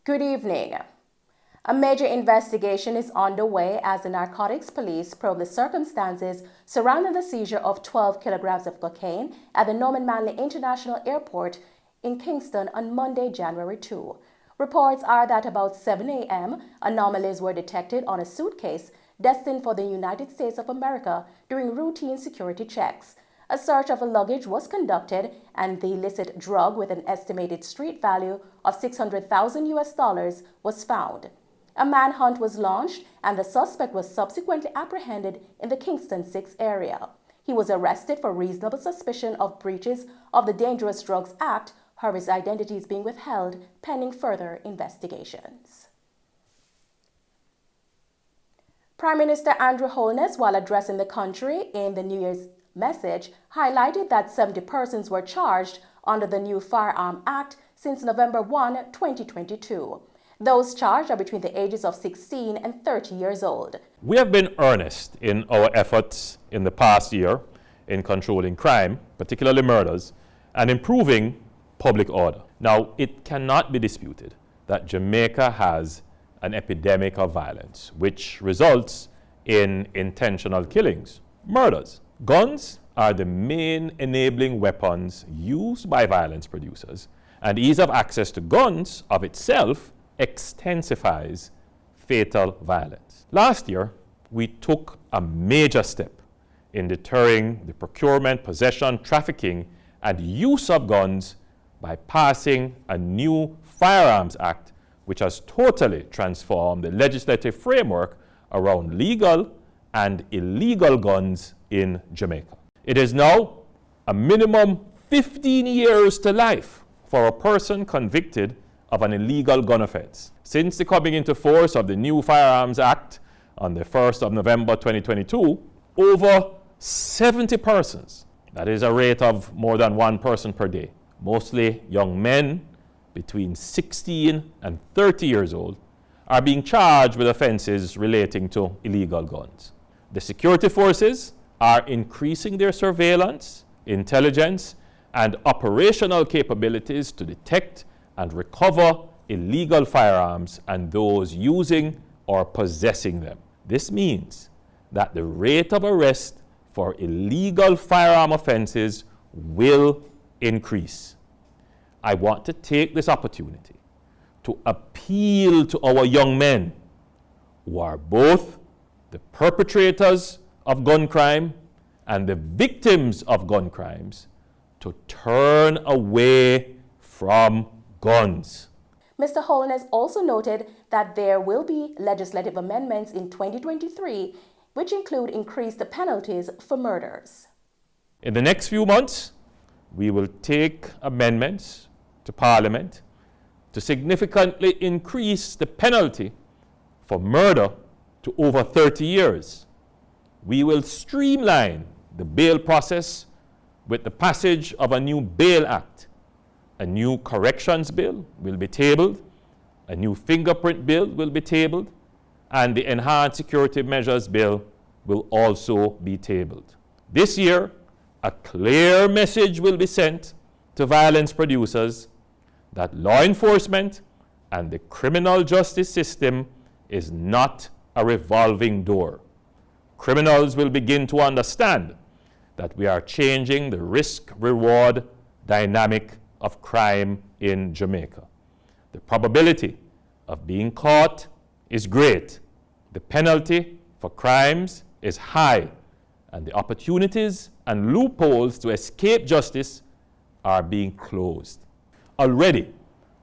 Good evening. A major investigation is underway as the narcotics police probe the circumstances surrounding the seizure of 12 kilograms of cocaine at the Norman Manley International Airport in Kingston on Monday, January 2. Reports are that about 7 a.m., anomalies were detected on a suitcase destined for the United States of America during routine security checks. A search of the luggage was conducted and the illicit drug with an estimated street value of $600,000 was found. A manhunt was launched and the suspect was subsequently apprehended in the Kingston 6 area. He was arrested for reasonable suspicion of breaches of the Dangerous Drugs Act, however his identity is being withheld pending further investigations. Prime Minister Andrew Holness, while addressing the country in the New Year's message, highlighted that 70 persons were charged under the new Firearm Act since November 1, 2022. Those charged are between the ages of 16 and 30 years old. We have been earnest in our efforts in the past year in controlling crime, particularly murders, and improving public order. Now, it cannot be disputed that Jamaica has an epidemic of violence, which results in intentional killings, murders. Guns are the main enabling weapons used by violence producers, and ease of access to guns of itself extensifies fatal violence. Last year, we took a major step in deterring the procurement, possession, trafficking, and use of guns by passing a new Firearms Act, which has totally transformed the legislative framework around legal and illegal guns in Jamaica. It is now a minimum 15 years to life for a person convicted of an illegal gun offense. Since the coming into force of the new Firearms Act on the 1st of November 2022, over 70 persons, that is a rate of more than one person per day, mostly young men between 16 and 30 years old, are being charged with offenses relating to illegal guns. The security forces are increasing their surveillance, intelligence, and operational capabilities to detect and recover illegal firearms and those using or possessing them. This means that the rate of arrest for illegal firearm offenses will increase. I want to take this opportunity to appeal to our young men who are both the perpetrators of gun crime and the victims of gun crimes to turn away from guns. Mr. Holness also noted that there will be legislative amendments in 2023 which include increased penalties for murders. In the next few months, we will take amendments to Parliament to significantly increase the penalty for murder to over 30 years. We will streamline the bail process with the passage of a new Bail Act. A new corrections bill will be tabled, a new fingerprint bill will be tabled, and the enhanced security measures bill will also be tabled. This year, a clear message will be sent to violence producers that law enforcement and the criminal justice system is not a revolving door. Criminals will begin to understand that we are changing the risk-reward dynamic of crime in Jamaica. The probability of being caught is great. The penalty for crimes is high, and the opportunities and loopholes to escape justice are being closed. Already,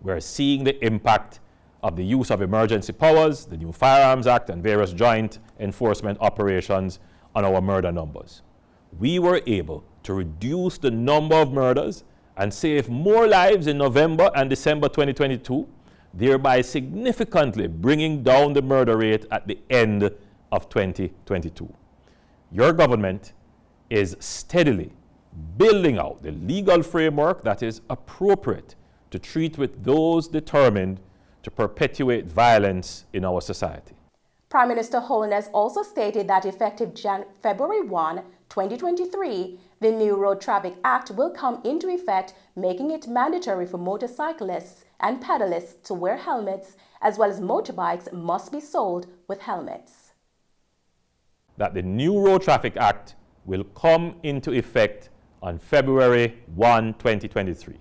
we're seeing the impact of the use of emergency powers, the new Firearms Act, and various joint enforcement operations on our murder numbers. We were able to reduce the number of murders and save more lives in November and December 2022, thereby significantly bringing down the murder rate at the end of 2022. Your government is steadily building out the legal framework that is appropriate to treat with those determined to perpetuate violence in our society. Prime Minister Holness also stated that effective February 1, 2023, the new Road Traffic Act will come into effect, making it mandatory for motorcyclists and pedalists to wear helmets, as well as motorbikes must be sold with helmets. That the new Road Traffic Act will come into effect on February 1, 2023.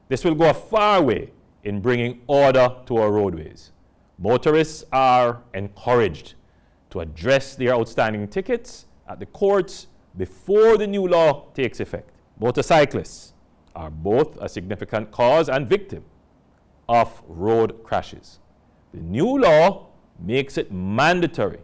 This will go a far way in bringing order to our roadways. Motorists are encouraged to address their outstanding tickets at the courts before the new law takes effect. Motorcyclists are both a significant cause and victim of road crashes. The new law makes it mandatory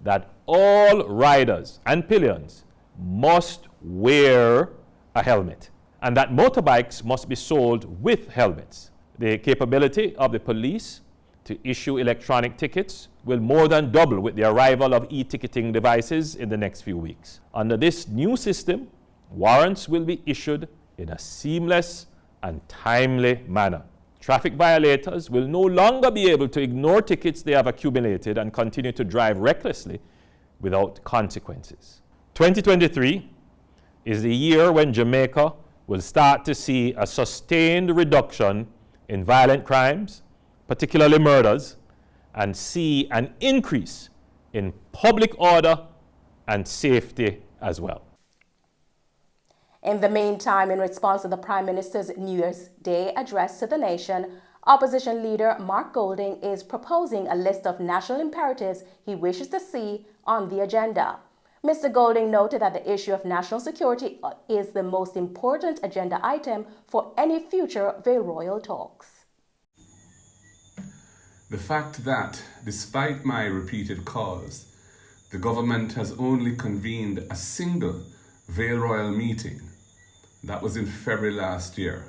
that all riders and pillions must wear a helmet, and that motorbikes must be sold with helmets. The capability of the police to issue electronic tickets will more than double with the arrival of e-ticketing devices in the next few weeks. Under this new system, warrants will be issued in a seamless and timely manner. Traffic violators will no longer be able to ignore tickets they have accumulated and continue to drive recklessly without consequences. 2023 is the year when Jamaica will start to see a sustained reduction in violent crimes, particularly murders, and see an increase in public order and safety as well. In the meantime, in response to the Prime Minister's New Year's Day address to the nation, opposition leader Mark Golding is proposing a list of national imperatives he wishes to see on the agenda. Mr. Golding noted that the issue of national security is the most important agenda item for any future Royal talks. The fact that, despite my repeated calls, the government has only convened a single Vale Royal meeting, that was in February last year,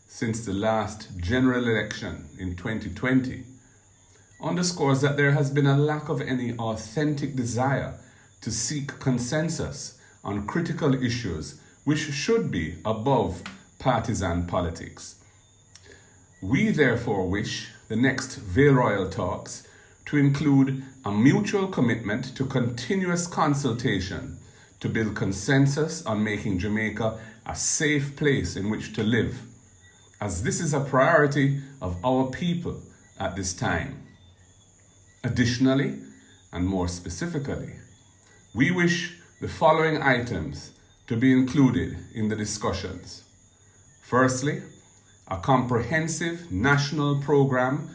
since the last general election in 2020, underscores that there has been a lack of any authentic desire to seek consensus on critical issues which should be above partisan politics. We therefore wish the next Vale Royal talks to include a mutual commitment to continuous consultation to build consensus on making Jamaica a safe place in which to live, as this is a priority of our people at this time. Additionally, and more specifically, we wish the following items to be included in the discussions. Firstly, a comprehensive national program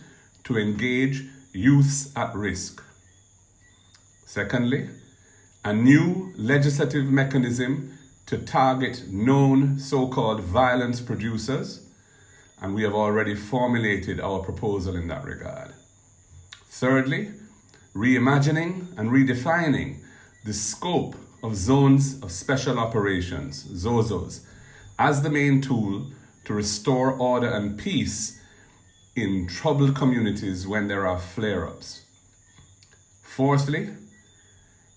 to engage youths at risk. Secondly, a new legislative mechanism to target known so-called violence producers, and we have already formulated our proposal in that regard. Thirdly, reimagining and redefining the scope of zones of special operations, ZOZOs, as the main tool to restore order and peace in troubled communities when there are flare-ups. Fourthly,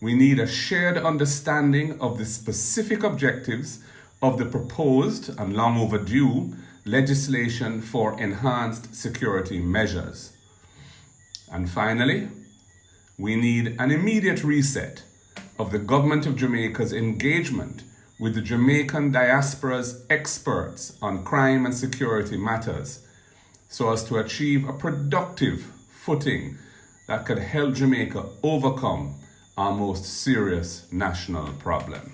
we need a shared understanding of the specific objectives of the proposed and long overdue legislation for enhanced security measures. And finally, we need an immediate reset of the Government of Jamaica's engagement with the Jamaican diaspora's experts on crime and security matters, so as to achieve a productive footing that could help Jamaica overcome our most serious national problem.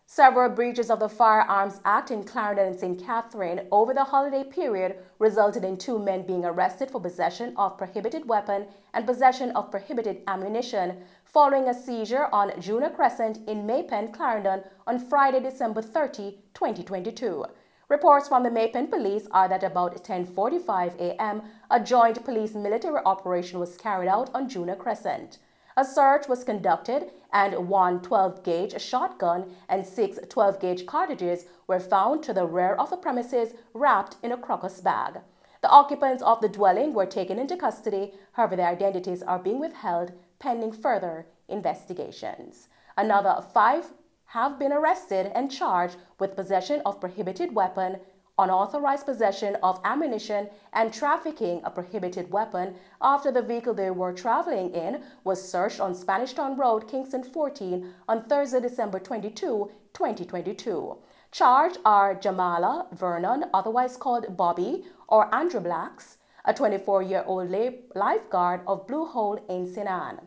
Several breaches of the Firearms Act in Clarendon and St. Catherine over the holiday period resulted in 2 men being arrested for possession of prohibited weapon and possession of prohibited ammunition following a seizure on Juna Crescent in Maypen, Clarendon on Friday, December 30, 2022. Reports from the Maypen police are that about 10:45 a.m., a joint police-military operation was carried out on Juna Crescent. A search was conducted and 1 12-gauge shotgun and 6 12-gauge cartridges were found to the rear of the premises wrapped in a crocus bag. The occupants of the dwelling were taken into custody, however their identities are being withheld pending further investigations. Another 5 have been arrested and charged with possession of prohibited weapon, unauthorized possession of ammunition, and trafficking a prohibited weapon after the vehicle they were traveling in was searched on Spanish Town Road, Kingston 14 on Thursday, December 22, 2022. Charged are Jamala Vernon, otherwise called Bobby, or Andrew Blacks, a 24-year-old lifeguard of Blue Hole in Sinan.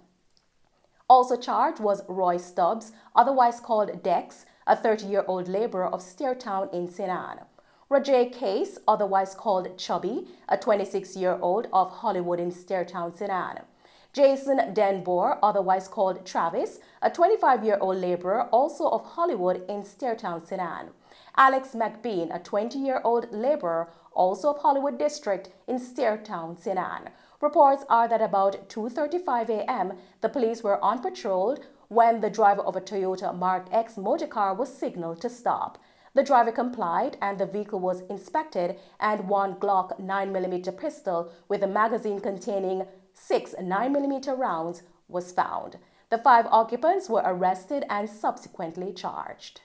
Also charged was Roy Stubbs, otherwise called Dex, a 30-year-old laborer of Stairtown in Sinan. Rajay Case, otherwise called Chubby, a 26-year-old of Hollywood in Stairtown, Sinan. Jason Denbour, otherwise called Travis, a 25-year-old laborer also of Hollywood in Stairtown, Sinan. Alex McBean, a 20-year-old laborer also of Hollywood District in Stairtown, Sinan. Reports are that about 2:35 a.m., the police were on patrol when the driver of a Toyota Mark X motorcar was signaled to stop. The driver complied and the vehicle was inspected, and one Glock 9mm pistol with a magazine containing 6 9mm rounds was found. The 5 occupants were arrested and subsequently charged.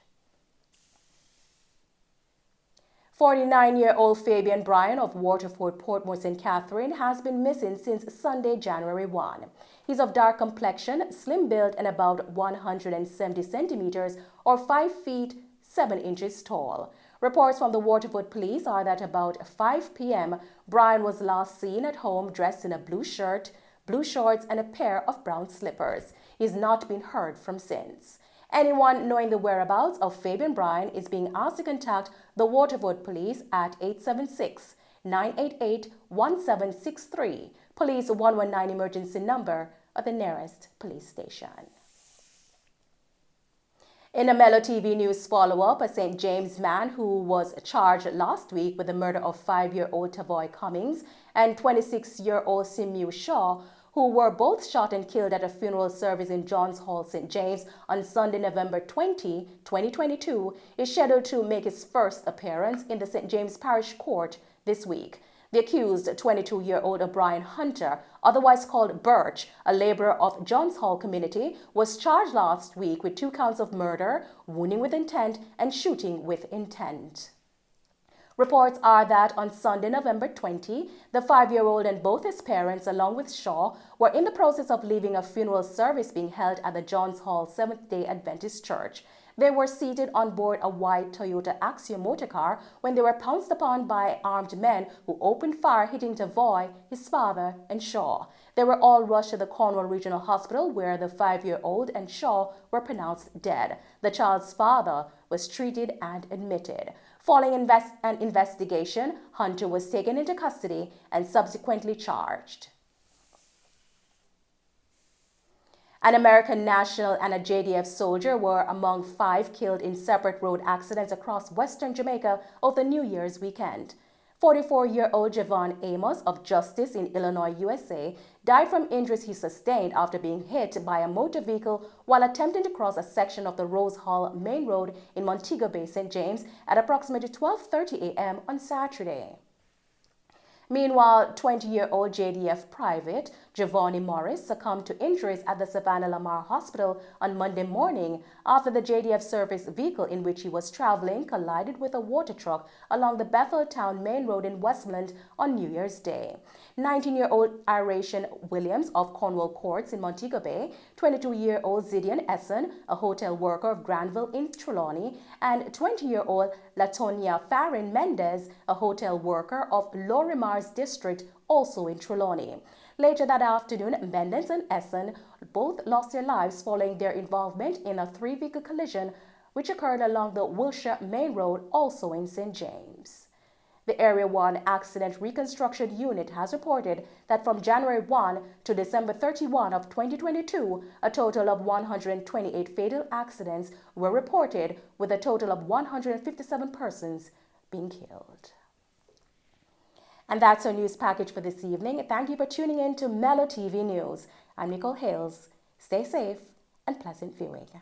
49-year-old Fabian Bryan of Waterford, Portmore St. Catherine has been missing since Sunday, January 1. He's of dark complexion, slim build, and about 170 centimeters or 5 feet 7 inches tall. Reports from the Waterford police are that about 5 p.m., Bryan was last seen at home dressed in a blue shirt, blue shorts, and a pair of brown slippers. He's not been heard from since. Anyone knowing the whereabouts of Fabian Bryan is being asked to contact the Waterford police at 876-988-1763, police 119 emergency number at the nearest police station. In a Mello TV News follow-up, a St. James man who was charged last week with the murder of 5-year-old Tavoy Cummings and 26-year-old Simew Shaw, who were both shot and killed at a funeral service in Johns Hall, St. James on Sunday, November 20, 2022, is scheduled to make his first appearance in the St. James Parish Court this week. The accused, 22-year-old O'Brien Hunter, otherwise called Birch, a laborer of Johns Hall community, was charged last week with 2 counts of murder, wounding with intent, and shooting with intent. Reports are that on Sunday, November 20, the 5-year-old and both his parents, along with Shaw, were in the process of leaving a funeral service being held at the Johns Hall Seventh-day Adventist Church. They were seated on board a white Toyota Axiom motorcar when they were pounced upon by armed men who opened fire, hitting Tavoy, his father, and Shaw. They were all rushed to the Cornwall Regional Hospital, where the 5-year-old and Shaw were pronounced dead. The child's father was treated and admitted. Following an investigation, Hunter was taken into custody and subsequently charged. An American national and a JDF soldier were among 5 killed in separate road accidents across western Jamaica over the New Year's weekend. 44-year-old Javon Amos of Justice in Illinois, USA, died from injuries he sustained after being hit by a motor vehicle while attempting to cross a section of the Rose Hall Main Road in Montego Bay, St. James at approximately 12:30 a.m. on Saturday. Meanwhile, 20-year-old JDF private Giovanni Morris succumbed to injuries at the Savannah Lamar Hospital on Monday morning after the JDF service vehicle in which he was traveling collided with a water truck along the Betheltown Main Road in Westmont on New Year's Day. 19-year-old Iration Williams of Cornwall Courts in Montego Bay, 22-year-old Zidian Essen, a hotel worker of Granville in Trelawney, and 20-year-old Latonia Farin Mendez, a hotel worker of Lorimar's district, also in Trelawney. Later that afternoon, Mendez and Essen both lost their lives following their involvement in a 3-vehicle collision which occurred along the Wilshire Main Road, also in St. James. The Area 1 Accident Reconstruction Unit has reported that from January 1 to December 31 of 2022, a total of 128 fatal accidents were reported, with a total of 157 persons being killed. And that's our news package for this evening. Thank you for tuning in to Mello TV News. I'm Nicole Hales. Stay safe and pleasant viewing.